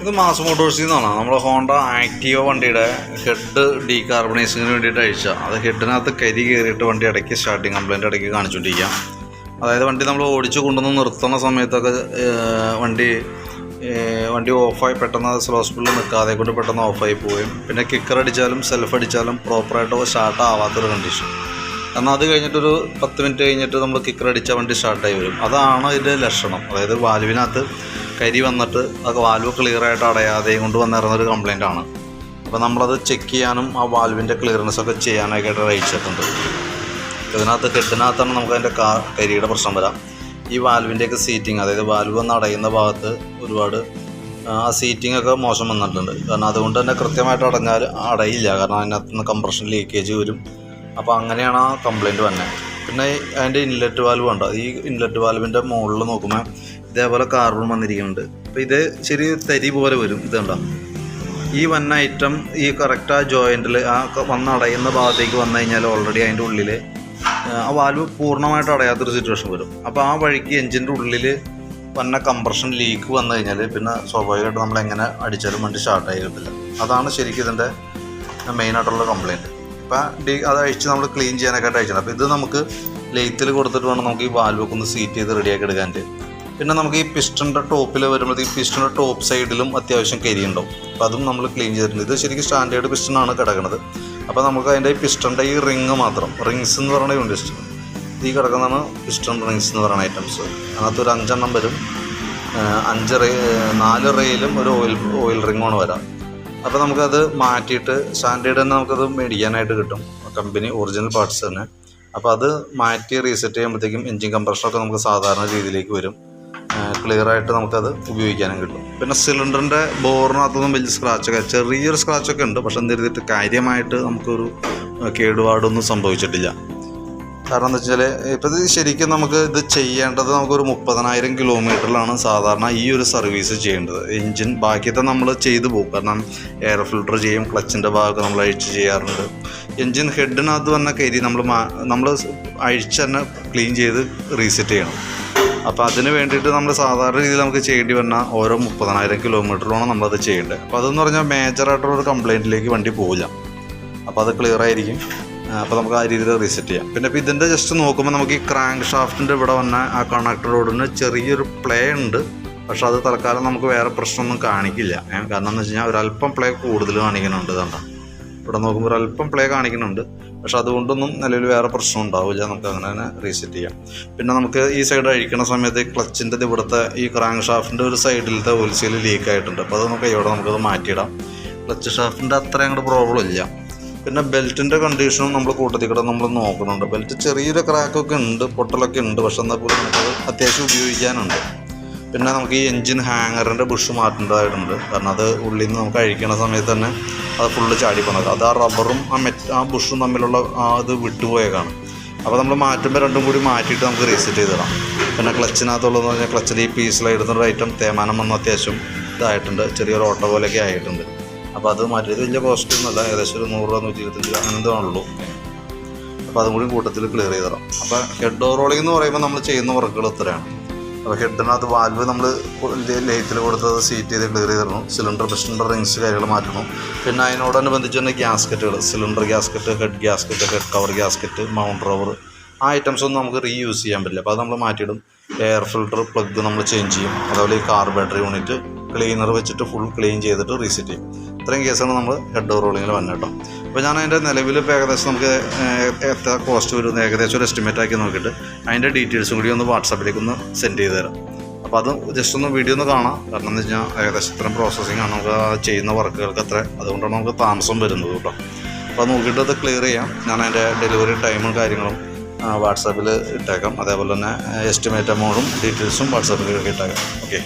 ഇത് മാസ് മോട്ടോഴ്സിൽ നിന്നാണ് നമ്മുടെ ഹോണ്ട ആക്റ്റീവ വണ്ടിയുടെ ഹെഡ് ഡീകാർബണൈസിങ്ങിന് വേണ്ടിയിട്ട് അയച്ച അത് ഹെഡിനകത്ത് കരി കയറിയിട്ട് വണ്ടി ഇടയ്ക്ക് സ്റ്റാർട്ടിങ് കംപ്ലൈൻറ്റ് ഇടയ്ക്ക് കാണിച്ചുകൊണ്ടിരിക്കാം. അതായത് വണ്ടി നമ്മൾ ഓടിച്ച് കൊണ്ടുവന്ന് നിർത്തുന്ന സമയത്തൊക്കെ വണ്ടി ഓഫായി പെട്ടെന്ന് സ്ലോ സ്പീഡിൽ നിൽക്കാതെ കൊണ്ട് പെട്ടെന്ന് ഓഫായി പോവുകയും പിന്നെ കിക്കർ അടിച്ചാലും സെൽഫ് അടിച്ചാലും പ്രോപ്പറായിട്ട് സ്റ്റാർട്ട് ആവാത്തൊരു കണ്ടീഷൻ. എന്നാൽ അത് കഴിഞ്ഞിട്ടൊരു 10 മിനിറ്റ് കഴിഞ്ഞിട്ട് നമ്മൾ കിക്കർ അടിച്ചാൽ വണ്ടി സ്റ്റാർട്ടായി വരും. അതാണ് ഇതിൻ്റെ ലക്ഷണം. അതായത് വാൽവിനകത്ത് കരി വന്നിട്ട് അത് വാൽവ് ക്ലിയറായിട്ട് അടയാതെയും കൊണ്ട് വന്നിരുന്നൊരു കംപ്ലൈൻറ്റാണ്. അപ്പോൾ നമ്മളത് ചെക്ക് ചെയ്യാനും ആ വാൽവിൻ്റെ ക്ലിയർനെസ്സൊക്കെ ചെയ്യാനൊക്കെ ആയിട്ട് അയച്ചിട്ടുണ്ട്. ഇതിനകത്ത് ഹെഡിനകത്താണ് നമുക്ക് അതിൻ്റെ കരിയുടെ പ്രശ്നം വരാം. ഈ വാൽവിൻ്റെയൊക്കെ സീറ്റിങ്, അതായത് വാൽവ് വന്ന് അടയുന്ന ഭാഗത്ത് ഒരുപാട് ആ സീറ്റിങ്ങൊക്കെ മോശം വന്നിട്ടുണ്ട്. കാരണം അതുകൊണ്ട് തന്നെ കൃത്യമായിട്ട് അടഞ്ഞാൽ അടയില്ല. കാരണം അതിനകത്ത് നിന്ന് കംപ്രഷൻ ലീക്കേജ് വരും. അപ്പോൾ അങ്ങനെയാണ് ആ കംപ്ലൈൻറ്റ് വന്നത്. പിന്നെ അതിൻ്റെ ഇൻലെറ്റ് വാൽവ് ഉണ്ട്. ഈ ഇൻലെറ്റ് വാൽവിൻ്റെ മുകളിൽ നോക്കുമ്പോൾ ഇതേപോലെ കാർബൺ വന്നിരിക്കുന്നുണ്ട്. അപ്പോൾ ഇത് ചെറിയ തരി പോലെ വരും. ഇതുണ്ടോ, ഈ വന്ന ഐറ്റം ഈ കറക്റ്റ് ആ ജോയിൻറ്റിൽ ആ വന്നടയുന്ന ഭാഗത്തേക്ക് വന്നു കഴിഞ്ഞാൽ ഓൾറെഡി അതിൻ്റെ ഉള്ളിൽ ആ വാൽവ് പൂർണ്ണമായിട്ട് അടയാത്തൊരു സിറ്റുവേഷൻ വരും. അപ്പോൾ ആ വഴിക്ക് എൻജിൻ്റെ ഉള്ളിൽ വന്ന കംപ്രഷൻ ലീക്ക് വന്നു കഴിഞ്ഞാൽ പിന്നെ സ്വാഭാവികമായിട്ട് നമ്മൾ എങ്ങനെ അടിച്ചാലും വണ്ടി സ്റ്റാർട്ടായി കിട്ടില്ല. അതാണ് ശരിക്കും ഇതിൻ്റെ മെയിനായിട്ടുള്ള കംപ്ലയിൻറ്റ്. അപ്പം അത് അഴിച്ച് നമ്മൾ ക്ലീൻ ചെയ്യാനൊക്കെ അയച്ചിട്ടുണ്ട്. അപ്പോൾ ഇത് നമുക്ക് ലെയ്ത്തിൽ കൊടുത്തിട്ട് വേണം നമുക്ക് ഈ വാൽവൊക്കെ ഒന്ന് സീറ്റ് ചെയ്ത് റെഡിയാക്കി എടുക്കാനായിട്ട്. പിന്നെ നമുക്ക് ഈ പിസ്റ്റണിൻ്റെ ടോപ്പിൽ വരുമ്പോഴത്തേക്ക് പിസ്റ്റണിൻ്റെ ടോപ്പ് സൈഡിലും അത്യാവശ്യം കരി ഉണ്ടാവും. അപ്പോൾ അതും നമ്മൾ ക്ലീൻ ചെയ്തിട്ടുണ്ട്. ഇത് ശരിക്കും സ്റ്റാൻഡേർഡ് പിസ്റ്റണാണ് കിടക്കുന്നത്. അപ്പോൾ നമുക്ക് അതിൻ്റെ ഈ പിസ്റ്റണിൻ്റെ ഈ റിങ് മാത്രം, റിങ്സ് എന്ന് പറയുന്ന യൂണിറ്റ് ഈ കിടക്കുന്നതാണ് പിസ്റ്റൺ റിങ്സ് എന്ന് പറയുന്ന ഐറ്റംസ്. അതിനകത്ത് ഒരു 5 എണ്ണം വരും. 4 റെയിലും ഒരു ഓയിൽ റിങ്ങാണ് വരാം. അപ്പോൾ നമുക്കത് മാറ്റിയിട്ട് സ്റ്റാൻഡേർഡ് തന്നെ നമുക്കത് മേടിക്കാനായിട്ട് കിട്ടും, കമ്പനി ഒറിജിനൽ പാർട്സ് തന്നെ. അപ്പോൾ അത് മാറ്റി റീസെറ്റ് ചെയ്യുമ്പോഴത്തേക്കും എൻജിൻ കംപ്രഷനൊക്കെ നമുക്ക് സാധാരണ രീതിയിലേക്ക് വരും. ക്ലിയറായിട്ട് നമുക്കത് ഉപയോഗിക്കാനും കിട്ടും. പിന്നെ സിലിണ്ടറിൻ്റെ ബോറിനകത്തൊന്നും വലിയ സ്ക്രാച്ചൊക്കെ, ചെറിയൊരു സ്ക്രാച്ചൊക്കെ ഉണ്ട്. പക്ഷെ എന്തിരുന്നിട്ട് കാര്യമായിട്ട് നമുക്കൊരു കേടുപാടൊന്നും സംഭവിച്ചിട്ടില്ല. കാരണം എന്താ വെച്ചാൽ ഇപ്പോൾ ഇത് ശരിക്കും നമുക്ക് ഇത് ചെയ്യേണ്ടത് നമുക്കൊരു 30,000 കിലോമീറ്ററിലാണ് സാധാരണ ഈ ഒരു സർവീസ് ചെയ്യേണ്ടത്. എൻജിൻ ബാക്കിയത്തെ നമ്മൾ ചെയ്തു പോകും. കാരണം എയർ ഫിൽട്ടർ ചെയ്യും, ക്ലച്ചിൻ്റെ ഭാഗമൊക്കെ നമ്മൾ അഴിച്ച് ചെയ്യാറുണ്ട്. എൻജിൻ ഹെഡിനകത്ത് വന്ന കരി നമ്മൾ അഴിച്ച് തന്നെ ക്ലീൻ ചെയ്ത് റീസെറ്റ് ചെയ്യണം. അപ്പോൾ അതിന് വേണ്ടിയിട്ട് നമ്മൾ സാധാരണ രീതിയിൽ നമുക്ക് ചെയ്യേണ്ടി വന്നാൽ ഓരോ 30,000 കിലോമീറ്ററിലാണ് നമ്മളത് ചെയ്യേണ്ടത്. അപ്പോൾ അതെന്ന് പറഞ്ഞാൽ മേജറായിട്ടുള്ളൊരു കംപ്ലയിൻറ്റിലേക്ക് വണ്ടി പോവില്ല. അപ്പോൾ അത് ക്ലിയർ ആയിരിക്കും. അപ്പോൾ നമുക്ക് ആ രീതിയിൽ റീസെറ്റ് ചെയ്യാം. പിന്നെ ഇപ്പോൾ ഇതിൻ്റെ ജസ്റ്റ് നോക്കുമ്പോൾ നമുക്ക് ഈ ക്രാങ്ക് ഷാഫ്റ്റിൻ്റെ ഇവിടെ വന്ന ആ കണക്ടർ റോഡിന് ചെറിയൊരു പ്ലേ ഉണ്ട്. പക്ഷെ അത് തൽക്കാലം നമുക്ക് വേറെ പ്രശ്നമൊന്നും കാണിക്കില്ല. കാരണം എന്ന് വെച്ച് കഴിഞ്ഞാൽ ഒരല്പം പ്ലേ കൂടുതൽ കാണിക്കുന്നുണ്ട്. ഇതുണ്ട്, ഇവിടെ നോക്കുമ്പോൾ ഒരല്പം പ്ലേ കാണിക്കുന്നുണ്ട്. പക്ഷെ അതുകൊണ്ടൊന്നും നിലവിൽ വേറെ പ്രശ്നം ഉണ്ടാവില്ല. നമുക്ക് അങ്ങനെ തന്നെ റീസെറ്റ് ചെയ്യാം. പിന്നെ നമുക്ക് ഈ സൈഡ് അഴിക്കുന്ന സമയത്ത് ക്ലച്ചിൻ്റെ ഇവിടുത്തെ ഈ ക്രാങ്ക് ഷാഫ്റ്റിൻ്റെ ഒരു സൈഡിലത്തെ ഓയിൽ സീൽ ലീക്ക് ആയിട്ടുണ്ട്. അപ്പോൾ അത് നമുക്ക് ഇവിടെ നമുക്കത് മാറ്റിയിടാം. ക്ലച്ച് ഷാഫ്റ്റിൻ്റെ അത്ര അങ്ങോട്ട് പ്രോബ്ലം ഇല്ല. പിന്നെ ബെൽറ്റിൻ്റെ കണ്ടീഷനും നമ്മൾ കൂട്ടത്തിൽ കൂടെ നമ്മൾ നോക്കുന്നുണ്ട്. ബെൽറ്റ് ചെറിയൊരു ക്രാക്കൊക്കെ ഉണ്ട്, പൊട്ടലൊക്കെ ഉണ്ട്. പക്ഷെ എന്നാൽ പോലും നമുക്കത് അത്യാവശ്യം ഉപയോഗിക്കാനുണ്ട്. പിന്നെ നമുക്ക് ഈ എൻജിൻ ഹാങ്ങറിൻ്റെ ബുഷ് മാറ്റേണ്ടതായിട്ടുണ്ട്. കാരണം അത് ഉള്ളിൽ നിന്ന് നമുക്ക് അഴിക്കണ സമയത്ത് തന്നെ അത് ഫുള്ള് ചാടിപ്പോണത്. അത് ആ റബ്ബറും ആ ബുഷും തമ്മിലുള്ള അത് വിട്ടുപോയേക്കാണ്. അപ്പോൾ നമ്മൾ മാറ്റുമ്പോൾ രണ്ടും കൂടി മാറ്റിയിട്ട് നമുക്ക് റീസെറ്റ് ചെയ്തിടാം. പിന്നെ ക്ലച്ചിനകത്തുള്ളതെന്ന് പറഞ്ഞാൽ ക്ലച്ചിൽ ഈ പീസിലായിടുന്നൊരു ഐറ്റം തേമാനം വന്ന് അത്യാവശ്യം ഇതായിട്ടുണ്ട്, ചെറിയൊരു ഓട്ടോ പോലെയൊക്കെ ആയിട്ടുണ്ട്. അപ്പോൾ അത് മാറ്റിയത് വലിയ കോസ്റ്റ് ഒന്നുമല്ല, ഏകദേശം ഒരു 100 രൂപ 125 രൂപ അങ്ങനത്താണുള്ളൂ. അപ്പോൾ അതും കൂടി കൂട്ടത്തിൽ ക്ലിയർ ചെയ്തിടാം. അപ്പോൾ ഹെഡ് ഓവറോളിംഗ് എന്ന് പറയുമ്പോൾ നമ്മൾ ചെയ്യുന്ന വർക്കുകൾ ഇത്രയാണ്. അപ്പോൾ ഹെഡിനകത്ത് വാൽവ് നമ്മൾ ലെയ്ത്തിൽ കൊടുത്തത് സീറ്റ് ചെയ്ത് ക്ലിയർ ചെയ്തിടണം. സിലിണ്ടർ പിസ്റ്റണിൻ്റെ റിങ്സ് കാര്യങ്ങൾ മാറ്റണം. പിന്നെ അതിനോടനുബന്ധിച്ച് തന്നെ ഗ്യാസ്കറ്റുകൾ, cylinder gasket, head gasket, head cover gasket, mount rubber, ആ ഐറ്റംസ് ഒന്നും നമുക്ക് റീയൂസ് ചെയ്യാൻ പറ്റില്ല. അപ്പോൾ അത് നമ്മൾ മാറ്റിയിടും. എയർ ഫിൽട്ടർ പ്ലഗ് നമ്മൾ ചേഞ്ച് ചെയ്യും. അതുപോലെ ഈ കാർബറേറ്റർ യൂണിറ്റ് ക്ലീനർ വെച്ചിട്ട് ഫുൾ ക്ലീൻ ചെയ്തിട്ട് റീസെറ്റ് ചെയ്യും. ഇത്രയും കേസാണ് നമ്മൾ ഹെഡ് ഓവറോളിങ്ങിൽ വന്നത് കേട്ടോ. അപ്പോൾ ഞാൻ അതിൻ്റെ നിലവിൽ ഇപ്പോൾ ഏകദേശം നമുക്ക് എത്ര കോസ്റ്റ് വരുമെന്ന് ഏകദേശം ഒരു എസ്റ്റിമേറ്റ് ആക്കി നോക്കിയിട്ട് അതിൻ്റെ ഡീറ്റെയിൽസും കൂടി ഒന്ന് വാട്സാപ്പിലേക്ക് ഒന്ന് സെൻഡ് ചെയ്ത് തരാം. അപ്പോൾ അത് ജസ്റ്റ് ഒന്ന് വീഡിയോ ഒന്ന് കാണാം. കാരണം എന്ന് വെച്ച് കഴിഞ്ഞാൽ ഏകദേശം ഇത്രയും പ്രോസസ്സിംഗ് ആണ് നമുക്ക് ചെയ്യുന്ന വർക്കുകൾക്ക് അത്ര, അതുകൊണ്ടാണ് നമുക്ക് താമസം വരുന്നത് കേട്ടോ. അപ്പോൾ അത് നോക്കിയിട്ട് അത് ക്ലിയർ ചെയ്യാം. ഞാൻ അതിൻ്റെ ഡെലിവറി ടൈമും കാര്യങ്ങളും വാട്സാപ്പിൽ ഇട്ടേക്കാം. അതേപോലെ തന്നെ എസ്റ്റിമേറ്റ് എമൗണ്ടും ഡീറ്റെയിൽസും വാട്സാപ്പിലേക്ക് ഇട്ടേക്കാം. ഓക്കെ.